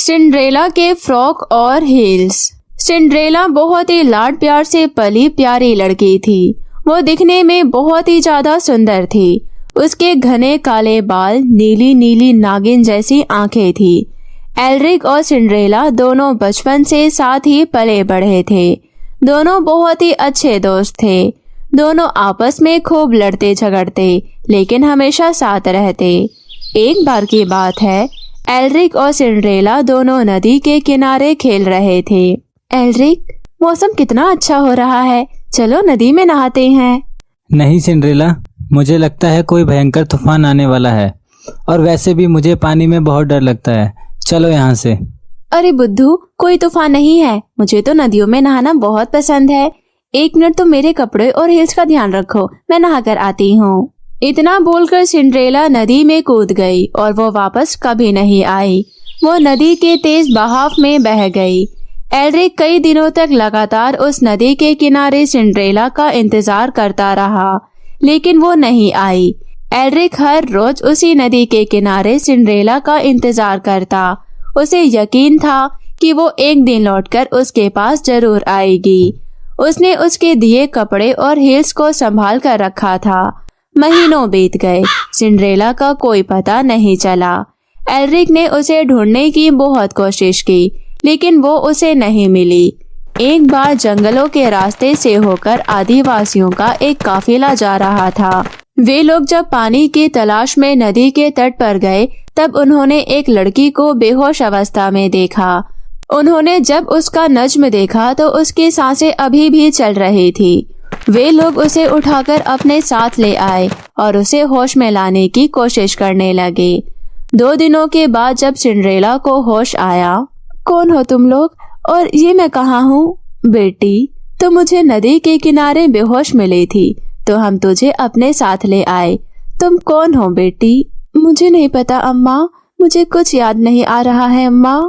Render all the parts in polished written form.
Cinderella के frock और heels. Cinderella बहुत ही लाड प्यार से पली प्यारी लड़की थी। वो दिखने में बहुत ही ज्यादा सुंदर थी। उसके घने काले बाल, नीली नीली नागिन जैसी आंखें थी। एल्ड्रिक और सिंड्रेला दोनों बचपन से साथ ही पले बढ़े थे। दोनों बहुत ही अच्छे दोस्त थे। दोनों आपस में खूब लड़ते झगड़ते, लेकिन हमेशा साथ रहते। एक बार की बात है, एल्ड्रिक और सिंड्रेला दोनों नदी के किनारे खेल रहे थे। एल्ड्रिक, मौसम कितना अच्छा हो रहा है, चलो नदी में नहाते हैं। नहीं सिंड्रेला, मुझे लगता है कोई भयंकर तूफान आने वाला है, और वैसे भी मुझे पानी में बहुत डर लगता है। चलो यहाँ से। अरे बुद्धू, कोई तूफान नहीं है। मुझे तो नदियों में नहाना बहुत पसंद है। 1 मिनट तो मेरे कपड़े और हिल्स का ध्यान रखो, मैं नहा कर आती हूँ। इतना बोलकर सिंड्रेला नदी में कूद गई और वो वापस कभी नहीं आई। वो नदी के तेज बहाव में बह गई। एल्ड्रिक कई दिनों तक लगातार उस नदी के किनारे सिंड्रेला का इंतजार करता रहा, लेकिन वो नहीं आई। एल्ड्रिक हर रोज उसी नदी के किनारे सिंड्रेला का इंतजार करता। उसे यकीन था कि वो एक दिन लौटकर उसके पास जरूर आएगी। उसने उसके दिए कपड़े और हील्स को संभाल कर रखा था। महीनों बीत गए, सिंड्रेला का कोई पता नहीं चला। एल्ड्रिक ने उसे ढूंढने की बहुत कोशिश की, लेकिन वो उसे नहीं मिली। एक बार जंगलों के रास्ते से होकर आदिवासियों का एक काफिला जा रहा था। वे लोग जब पानी की तलाश में नदी के तट पर गए, तब उन्होंने एक लड़की को बेहोश अवस्था में देखा। उन्होंने जब उसका नज्म देखा तो उसकी सांसें अभी भी चल रही थी। वे लोग उसे उठाकर अपने साथ ले आए और उसे होश में लाने की कोशिश करने लगे। 2 दिनों के बाद जब सिंड्रेला को होश आया, कौन हो तुम लोग और ये मैं कहाँ हूँ? बेटी, तो मुझे नदी के किनारे बेहोश मिली थी, तो हम तुझे अपने साथ ले आए। तुम कौन हो बेटी? मुझे नहीं पता अम्मा, मुझे कुछ याद नहीं आ रहा है अम्मा।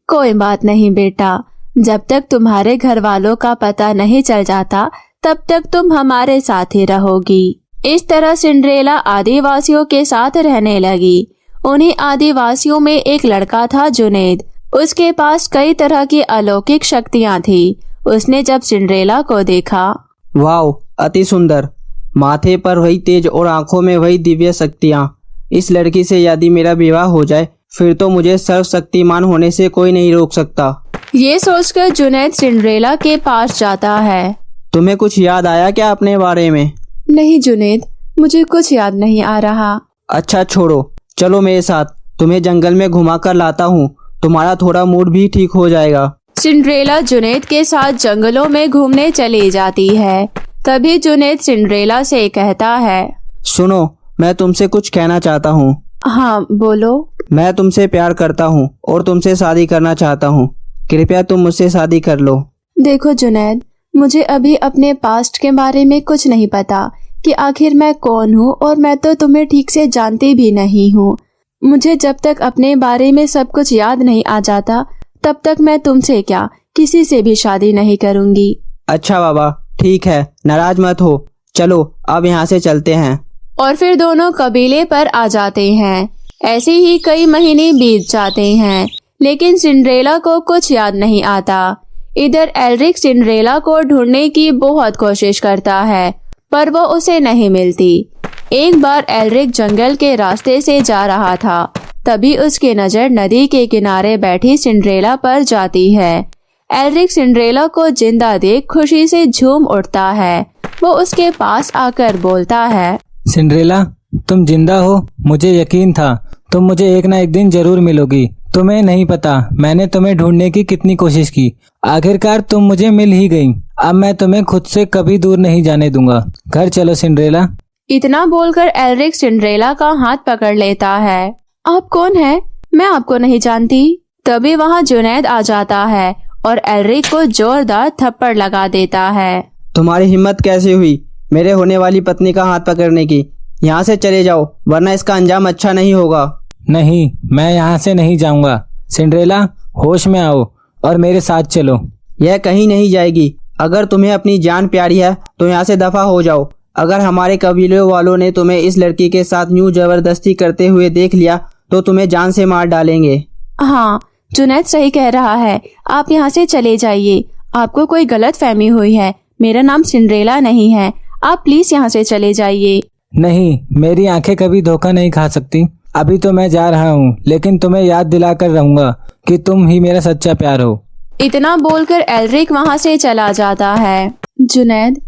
कोई बात नहीं बेटा, जब तक तुम्हारे घर वालों का पता नहीं चल जाता, तब तक तुम हमारे साथ ही रहोगी। इस तरह सिंड्रेला आदिवासियों के साथ रहने लगी। उन्हीं आदिवासियों में एक लड़का था, जुनैद। उसके पास कई तरह की अलौकिक शक्तियाँ थी। उसने जब सिंड्रेला को देखा, वाओ, अति सुंदर, माथे पर वही तेज और आंखों में वही दिव्य शक्तियाँ। इस लड़की से यदि मेरा विवाह हो जाए, फिर तो मुझे सर्वशक्तिमान होने से कोई नहीं रोक सकता। ये सोचकर जुनैद सिंड्रेला के पास जाता है। तुम्हें कुछ याद आया क्या अपने बारे में? नहीं जुनैद, मुझे कुछ याद नहीं आ रहा। अच्छा छोड़ो, चलो मेरे साथ, तुम्हें जंगल में घुमा कर लाता हूँ, तुम्हारा थोड़ा मूड भी ठीक हो जाएगा। सिंड्रेला जुनैद के साथ जंगलों में घूमने चली जाती है। तभी जुनैद सिंड्रेला से कहता है, सुनो, मैं तुमसे कुछ कहना चाहता हूँ। हाँ बोलो। मैं तुमसे प्यार करता हूँ और तुमसे शादी करना चाहता हूँ। कृपया तुम मुझसे शादी कर लो। देखो जुनैद, मुझे अभी अपने पास्ट के बारे में कुछ नहीं पता कि आखिर मैं कौन हूँ, और मैं तो तुम्हें ठीक से जानती भी नहीं हूँ। मुझे जब तक अपने बारे में सब कुछ याद नहीं आ जाता, तब तक मैं तुमसे क्या, किसी से भी शादी नहीं करूँगी। अच्छा बाबा, ठीक है, नाराज मत हो। चलो अब यहाँ से चलते हैं। और फिर दोनों कबीले पर आ जाते हैं। ऐसे ही कई महीने बीत जाते हैं, लेकिन सिंड्रेला को कुछ याद नहीं आता। इधर एल्ड्रिक सिंड्रेला को ढूंढने की बहुत कोशिश करता है, पर वो उसे नहीं मिलती। एक बार एल्ड्रिक जंगल के रास्ते से जा रहा था, तभी उसकी नजर नदी के किनारे बैठी सिंड्रेला पर जाती है। एल्ड्रिक सिंड्रेला को जिंदा देख खुशी से झूम उठता है। वो उसके पास आकर बोलता है, सिंड्रेला, तुम जिंदा हो? मुझे यकीन था तुम मुझे एक ना एक दिन जरूर मिलोगी। तुम्हें नहीं पता मैंने तुम्हें ढूंढने की कितनी कोशिश की। आखिरकार तुम मुझे मिल ही गई। अब मैं तुम्हें खुद से कभी दूर नहीं जाने दूंगा। घर चलो सिंड्रेला। इतना बोलकर एल्ड्रिक सिंड्रेला का हाथ पकड़ लेता है। आप कौन है? मैं आपको नहीं जानती। तभी वहाँ जुनैद आ जाता है और एल्ड्रिक को जोरदार थप्पड़ लगा देता है। तुम्हारी हिम्मत कैसे हुई मेरे होने वाली पत्नी का हाथ पकड़ने की? यहाँ से चले जाओ, वरना इसका अंजाम अच्छा नहीं होगा। नहीं, मैं यहाँ से नहीं जाऊंगा। सिंड्रेला, होश में आओ और मेरे साथ चलो। यह कहीं नहीं जाएगी। अगर तुम्हें अपनी जान प्यारी है तो यहाँ से दफा हो जाओ। अगर हमारे कबीले वालों ने तुम्हें इस लड़की के साथ यूं जबरदस्ती करते हुए देख लिया तो तुम्हें जान से मार डालेंगे। हाँ, जुनैद सही कह रहा है, आप यहाँ से चले जाइए। आपको कोई गलत फहमी हुई है, मेरा नाम सिंड्रेला नहीं है। आप प्लीज यहाँ से चले जाइए। नहीं, मेरी आंखें कभी धोखा नहीं खा सकती। अभी तो मैं जा रहा हूँ, लेकिन तुम्हें याद दिलाकर रहूंगा कि तुम ही मेरा सच्चा प्यार हो। इतना बोलकर एल्रिक वहाँ से चला जाता है। जुनैद,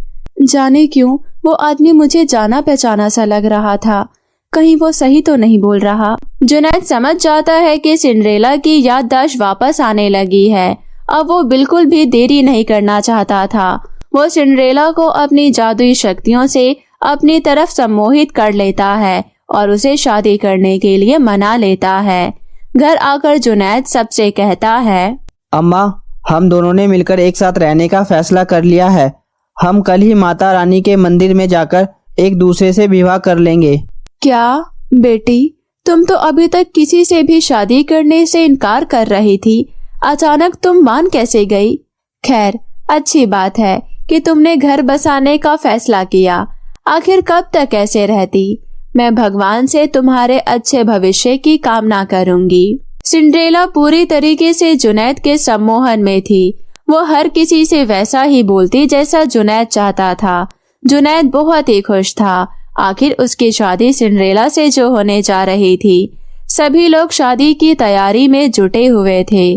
जाने क्यों वो आदमी मुझे जाना पहचाना सा लग रहा था। कहीं वो सही तो नहीं बोल रहा। जुनैद समझ जाता है कि सिंड्रेला की याददाश्त वापस आने लगी है। अब वो बिल्कुल भी देरी नहीं करना चाहता था। वो सिंड्रेला को अपनी जादुई शक्तियों से अपनी तरफ सम्मोहित कर लेता है और उसे शादी करने के लिए मना लेता है। घर आकर जुनैद सबसे कहता है, अम्मा, हम दोनों ने मिलकर एक साथ रहने का फैसला कर लिया है। हम कल ही माता रानी के मंदिर में जाकर एक दूसरे से विवाह कर लेंगे। क्या बेटी, तुम तो अभी तक किसी से भी शादी करने से इनकार कर रही थी, अचानक तुम मान कैसे गई? खैर, अच्छी बात है कि तुमने घर बसाने का फैसला किया। आखिर कब तक ऐसे रहती? मैं भगवान से तुम्हारे अच्छे भविष्य की कामना करूंगी। सिंड्रेला पूरी तरीके से जुनैद के सम्मोहन में थी। वो हर किसी से वैसा ही बोलती जैसा जुनैद चाहता था। जुनैद बहुत ही खुश था। आखिर उसकी शादी सिंड्रेला से जो होने जा रही थी। सभी लोग शादी की तैयारी में जुटे हुए थे।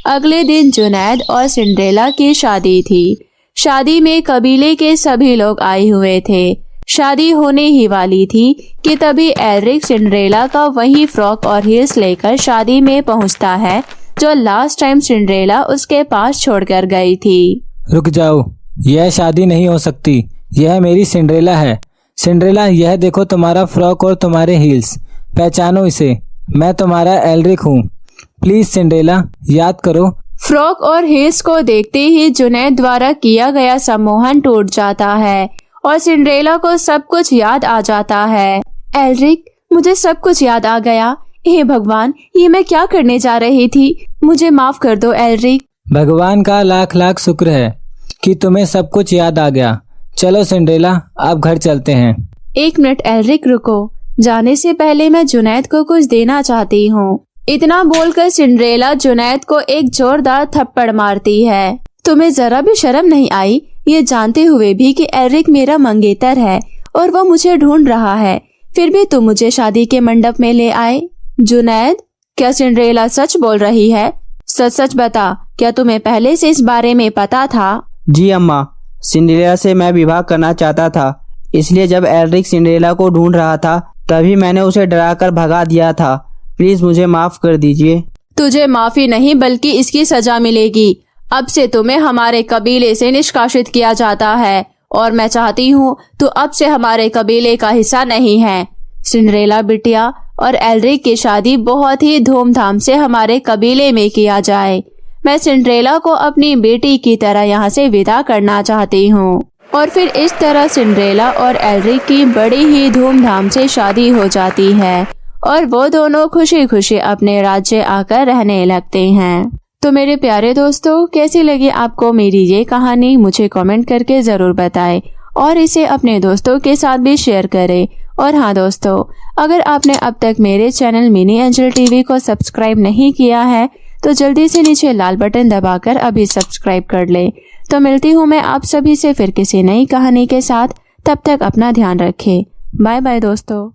अगले दिन जुनैद और सिंड्रेला की शादी थी। शादी में कबीले के सभी लोग आए हुए थे। शादी होने ही वाली थी कि तभी एल्रिक सिंड्रेला का वही फ्रॉक और हील्स लेकर शादी में पहुंचता है जो लास्ट टाइम सिंड्रेला उसके पास छोड़कर गई थी। रुक जाओ, यह शादी नहीं हो सकती। यह मेरी सिंड्रेला है। सिंड्रेला, यह देखो तुम्हारा फ्रॉक और तुम्हारे हील्स। पहचानो इसे, मैं तुम्हारा एल्रिक हूँ। प्लीज सिंड्रेला, याद करो। फ्रॉक और हील्स को देखते ही जुनैद द्वारा किया गया सम्मोहन टूट जाता है और सिंड्रेला को सब कुछ याद आ जाता है। एल्रिक, मुझे सब कुछ याद आ गया। हे भगवान, ये मैं क्या करने जा रही थी? मुझे माफ कर दो एल्रिक। भगवान का लाख लाख शुक्र है कि तुम्हें सब कुछ याद आ गया। चलो सिंड्रेला, अब घर चलते हैं। 1 मिनट एल्रिक, रुको। जाने से पहले मैं जुनैद को कुछ देना चाहती हूँ। इतना बोलकर सिंड्रेला जुनैद को एक जोरदार थप्पड़ मारती है। तुम्हें जरा भी शर्म नहीं आई, ये जानते हुए भी कि एल्रिक मेरा मंगेतर है और वो मुझे ढूंढ रहा है, फिर भी तुम मुझे शादी के मंडप में ले आए। जुनैद, क्या सिंड्रेला सच बोल रही है? सच सच बता, क्या तुम्हें पहले से इस बारे में पता था? जी अम्मा, सिंड्रेला से मैं विवाह करना चाहता था, इसलिए जब एल्रिक सिंड्रेला को ढूंढ रहा था तभी मैंने उसे डराकर भगा दिया था। प्लीज मुझे माफ कर दीजिए। तुझे माफी नहीं बल्कि इसकी सजा मिलेगी। अब से तुम्हें हमारे कबीले से निष्कासित किया जाता है और मैं चाहती हूँ तू अब से हमारे कबीले का हिस्सा नहीं है। सिंड्रेला बिटिया और एल्रिक की शादी बहुत ही धूमधाम से हमारे कबीले में किया जाए। मैं सिंड्रेला को अपनी बेटी की तरह यहाँ से विदा करना चाहती हूँ। और फिर इस तरह सिंड्रेला और एल्रिक की बड़ी ही धूमधाम से शादी हो जाती है और वो दोनों खुशी खुशी अपने राज्य आकर रहने लगते हैं। तो मेरे प्यारे दोस्तों, कैसी लगी आपको मेरी ये कहानी? मुझे कमेंट करके ज़रूर बताएं और इसे अपने दोस्तों के साथ भी शेयर करें। और हाँ दोस्तों, अगर आपने अब तक मेरे चैनल मिनी एंजल टीवी को सब्सक्राइब नहीं किया है तो जल्दी से नीचे लाल बटन दबाकर अभी सब्सक्राइब कर लें। तो मिलती हूँ मैं आप सभी से फिर किसी नई कहानी के साथ। तब तक अपना ध्यान रखें। बाय बाय दोस्तों।